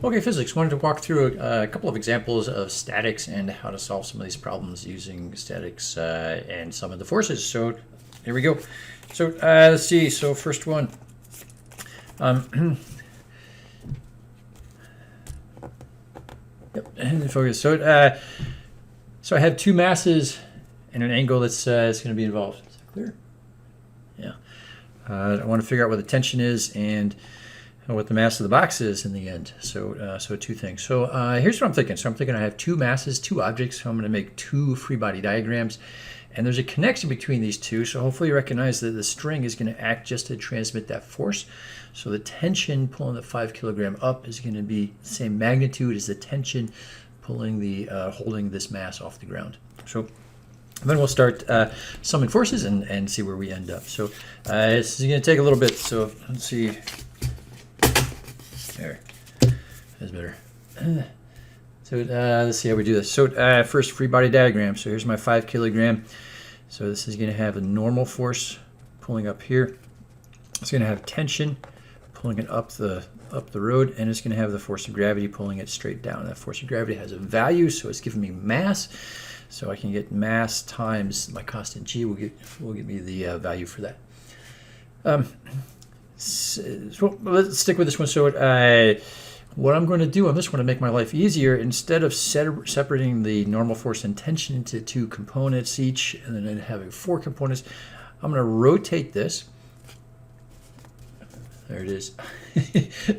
Okay, physics. Wanted to walk through a couple of examples of statics and how to solve some of these problems using statics and some of the forces. So here we go. So let's see. So first one. Yep, and focus. So so I have two masses and an angle that's going to be involved. Is that clear? Yeah. I want to figure out what the tension is and what the mass of the box is in the end. So so two things. So here's what I'm thinking. So I'm thinking I have two masses, two objects. So I'm going to make two free body diagrams. And there's a connection between these two. So hopefully you recognize that the string is going to act just to transmit that force. So the tension pulling the 5 kilogram up is going to be the same magnitude as the tension pulling the holding this mass off the ground. So then we'll start summing forces and see where we end up. So this is going to take a little bit. So let's see. There, that's better. So let's see how we do this. So first, free body diagram. So here's my 5 kilogram. So this is going to have a normal force pulling up here. It's going to have tension pulling it up the road, and it's going to have the force of gravity pulling it straight down. That force of gravity has a value, so it's giving me mass. So I can get mass times my constant g will give me the value for that. So let's stick with this one. So what I'm going to do on this one to make my life easier, instead of separating the normal force and tension into two components each, and then having 4 components, I'm going to rotate this. There it is.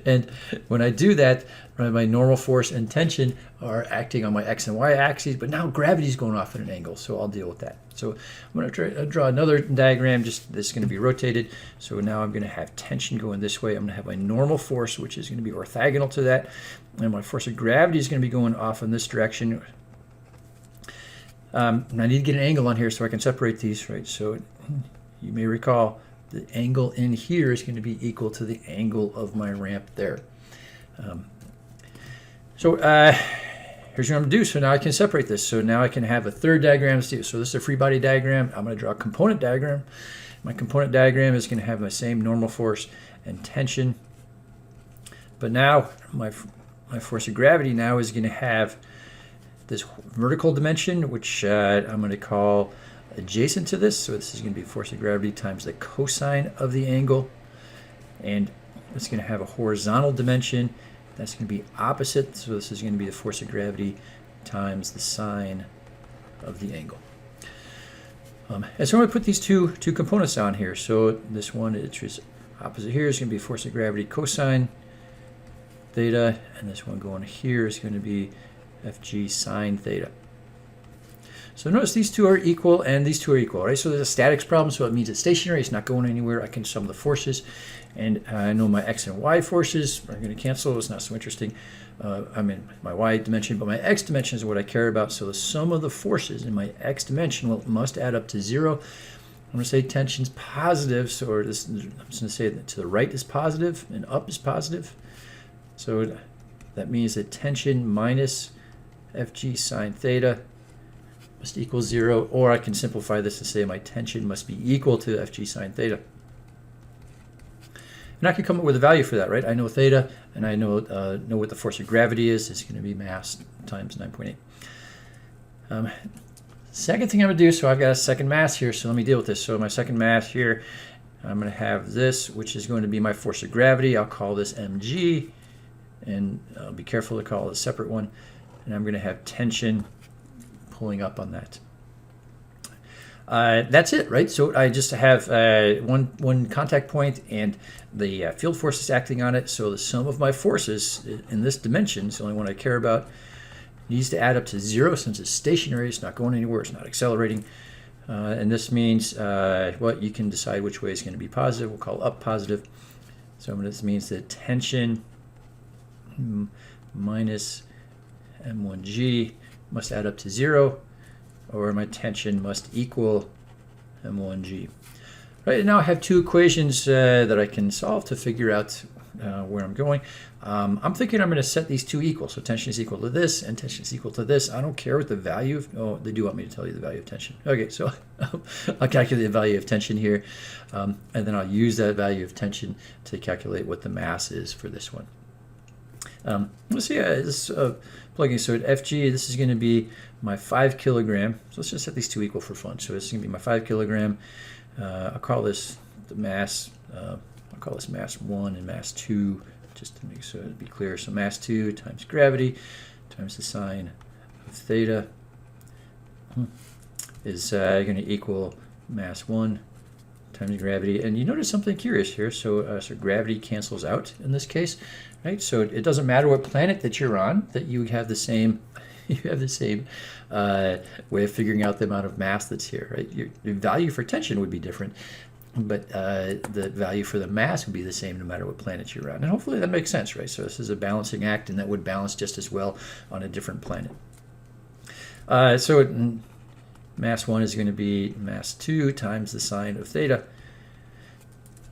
And when I do that, my normal force and tension are acting on my x and y axes, but now gravity is going off at an angle, so I'll deal with that. So I'm going to draw another diagram. Just this is going to be rotated. So now I'm going to have tension going this way. I'm going to have my normal force, which is going to be orthogonal to that, and my force of gravity is going to be going off in this direction. I need to get an angle on here so I can separate these, right? So you may recall the angle in here is going to be equal to the angle of my ramp there. So here's what I'm going to do. So now I can separate this. So now I can have a third diagram. So this is a free body diagram. I'm going to draw a component diagram. My component diagram is going to have my same normal force and tension. But now my force of gravity now is going to have this vertical dimension, which I'm going to call adjacent to this. So this is going to be force of gravity times the cosine of the angle. And it's going to have a horizontal dimension. That's going to be opposite. So this is going to be the force of gravity times the sine of the angle. And so I'm going to put these two components on here. So this one, which is opposite here, is going to be force of gravity cosine theta. And this one going here is going to be Fg sine theta. So notice these two are equal and these two are equal, right? So there's a statics problem, so it means it's stationary, it's not going anywhere. I can sum the forces, and I know my x and y forces are going to cancel. It's not so interesting. I mean, my y dimension, but my x dimension is what I care about. So the sum of the forces in my x dimension must add up to 0. I'm going to say tension's positive, so I'm just going to say that to the right is positive and up is positive. So that means that tension minus Fg sine theta must equal 0, or I can simplify this to say my tension must be equal to Fg sine theta. And I can come up with a value for that, right? I know theta, and I know what the force of gravity is. It's going to be mass times 9.8. Second thing I'm going to do, so I've got a second mass here, so let me deal with this. So my second mass here, I'm going to have this, which is going to be my force of gravity. I'll call this mg, and I'll be careful to call it a separate one. And I'm going to have tension pulling up on that. That's it, right? So I just have one contact point, and the field force is acting on it. So the sum of my forces in this dimension, it's the only one I care about, needs to add up to 0 since it's stationary. It's not going anywhere. It's not accelerating. And this means, well, you can decide which way is going to be positive. We'll call up positive. So this means that tension minus m1g must add up to 0, or my tension must equal m1g. Right, now I have two equations that I can solve to figure out where I'm going. I'm thinking I'm going to set these two equal. So tension is equal to this, and tension is equal to this. I don't care what the value of, oh, they do want me to tell you the value of tension. Okay, so I'll calculate the value of tension here, and then I'll use that value of tension to calculate what the mass is for this one. Let's see, this plugging. So at FG, this is going to be my 5 kilogram. So let's just set these two equal for fun. So this is going to be my 5 kilogram. I'll call this the mass. I'll call this mass 1 and mass 2, just to make sure it'd be clear. So mass 2 times gravity times the sine of theta is going to equal mass 1 times gravity. And you notice something curious here. So, so gravity cancels out in this case, right? So it doesn't matter what planet that you're on, that you have the same way of figuring out the amount of mass that's here, right? Your value for tension would be different, but the value for the mass would be the same no matter what planet you're on. And hopefully that makes sense, right? So this is a balancing act, and that would balance just as well on a different planet. Mass 1 is going to be mass 2 times the sine of theta.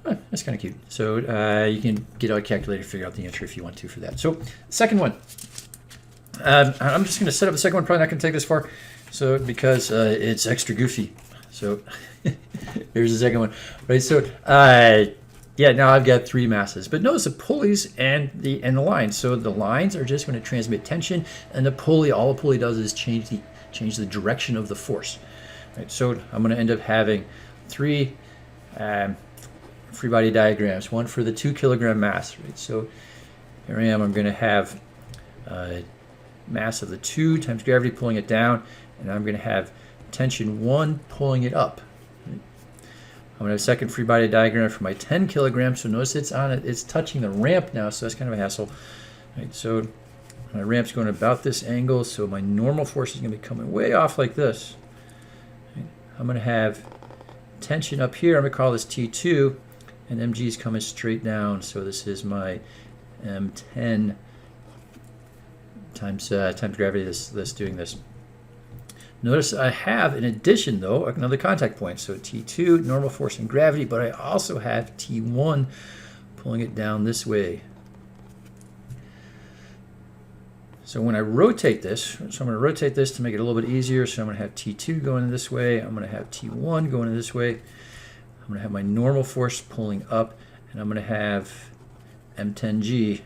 That's kind of cute. So you can get out a calculator, figure out the answer if you want to for that. So second one. I'm just going to set up the second one. Probably not going to take this far, so because it's extra goofy. So here's the second one. Right. So yeah, now I've got 3 masses, but notice the pulleys and the lines. So the lines are just going to transmit tension, and the pulley, all the pulley does is change the direction of the force. Right. So I'm going to end up having 3 free body diagrams. One for the 2 kilogram mass. Right. So here I am. I'm going to have mass of the 2 times gravity pulling it down, and I'm going to have tension 1 pulling it up. Right. I'm going to have a second free body diagram for my 10 kilograms. So notice it's touching the ramp now, so that's kind of a hassle. Right. So my ramp's going about this angle, so my normal force is going to be coming way off like this. Right. I'm going to have tension up here. I'm going to call this T2, and mg is coming straight down. So this is my m10 times gravity that's doing this. Notice I have, in addition though, another contact point. So T2, normal force and gravity, but I also have T1 pulling it down this way. So when I rotate this, so I'm going to rotate this to make it a little bit easier. So I'm going to have T2 going this way. I'm going to have T1 going this way. I'm going to have my normal force pulling up, and I'm going to have M10G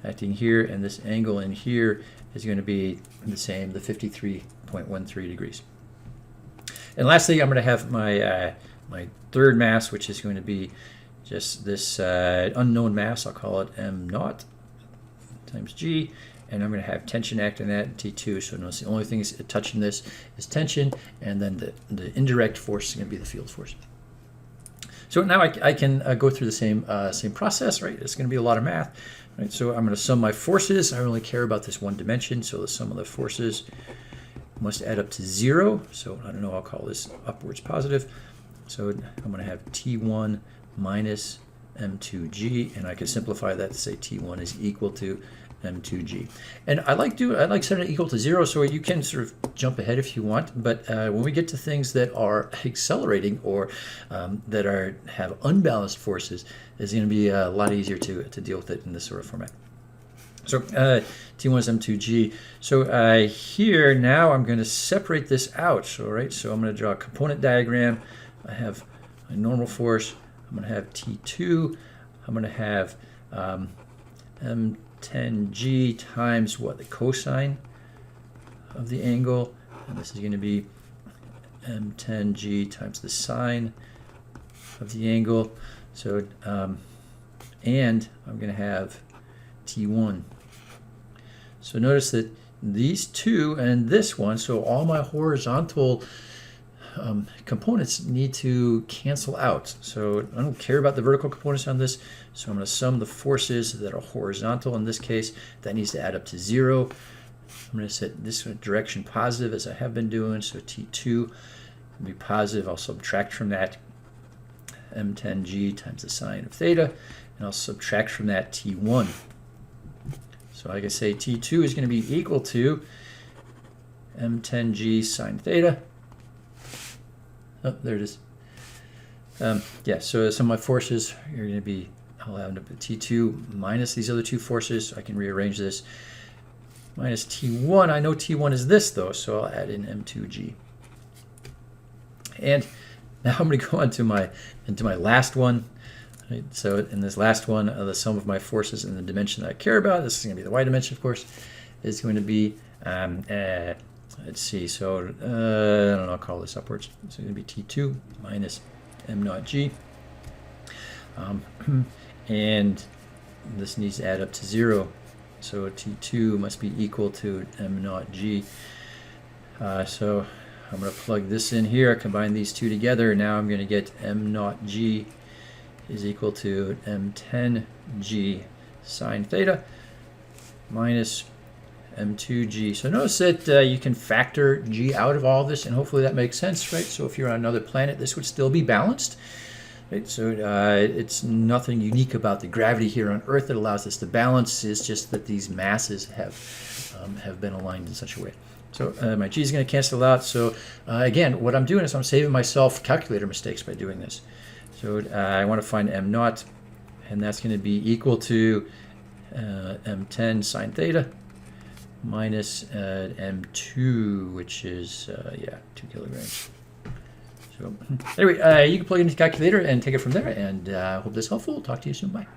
acting here, and this angle in here is going to be the same, the 53.13 degrees. And lastly, I'm going to have my my third mass, which is going to be just this unknown mass. I'll call it m0 times g, and I'm going to have tension acting that T2. So notice the only thing is touching this is tension, and then the indirect force is going to be the field force. So now I can go through the same process, right? It's going to be a lot of math. Right, so I'm going to sum my forces. I only care about this one dimension, so the sum of the forces must add up to 0. So I don't know, I'll call this upwards positive. So I'm going to have T1 minus M2G, and I can simplify that to say T1 is equal to M2G. And I like setting it equal to 0, so you can sort of jump ahead if you want, but when we get to things that are accelerating or that have unbalanced forces, it's going to be a lot easier to deal with it in this sort of format. So T1 is M2G. So here now I'm going to separate this out. So so I'm going to draw a component diagram. I have my normal force. I'm going to have T2. I'm going to have M10G times what? The cosine of the angle. And this is going to be M10G times the sine of the angle. So, and I'm going to have T1. So notice that these two and this one, so all my horizontal components need to cancel out. So I don't care about the vertical components on this, so I'm going to sum the forces that are horizontal in this case. That needs to add up to 0. I'm going to set this direction positive as I have been doing, so T2 will be positive. I'll subtract from that M10G times the sine of theta, and I'll subtract from that T1. So I can say T2 is going to be equal to M10G sine theta. Oh, there it is. Yeah, so some of my forces are going to be, I'll have T2 minus these other two forces. I can rearrange this. Minus T1. I know T1 is this, though, so I'll add in M2G. And now I'm going to go into my last one. Right? So in this last one, the sum of my forces in the dimension that I care about, this is going to be the y dimension, of course, is going to be, let's see, so I don't know, I'll call this upwards. So it's going to be T2 minus m naught g. And this needs to add up to 0. So T2 must be equal to m naught g. So I'm going to plug this in here, combine these two together. Now I'm going to get m naught g is equal to m10 g sine theta minus m2g. So notice that you can factor g out of all this, and hopefully that makes sense, right? So if you're on another planet, this would still be balanced. Right? So it's nothing unique about the gravity here on Earth that allows this to balance. It's just that these masses have been aligned in such a way. So my g is going to cancel out. So again, what I'm doing is I'm saving myself calculator mistakes by doing this. So I want to find m naught, and that's going to be equal to m10 sine theta minus m2, which is, 2 kilograms. So anyway, you can plug it into the calculator and take it from there, and hope this is helpful. Talk to you soon. Bye.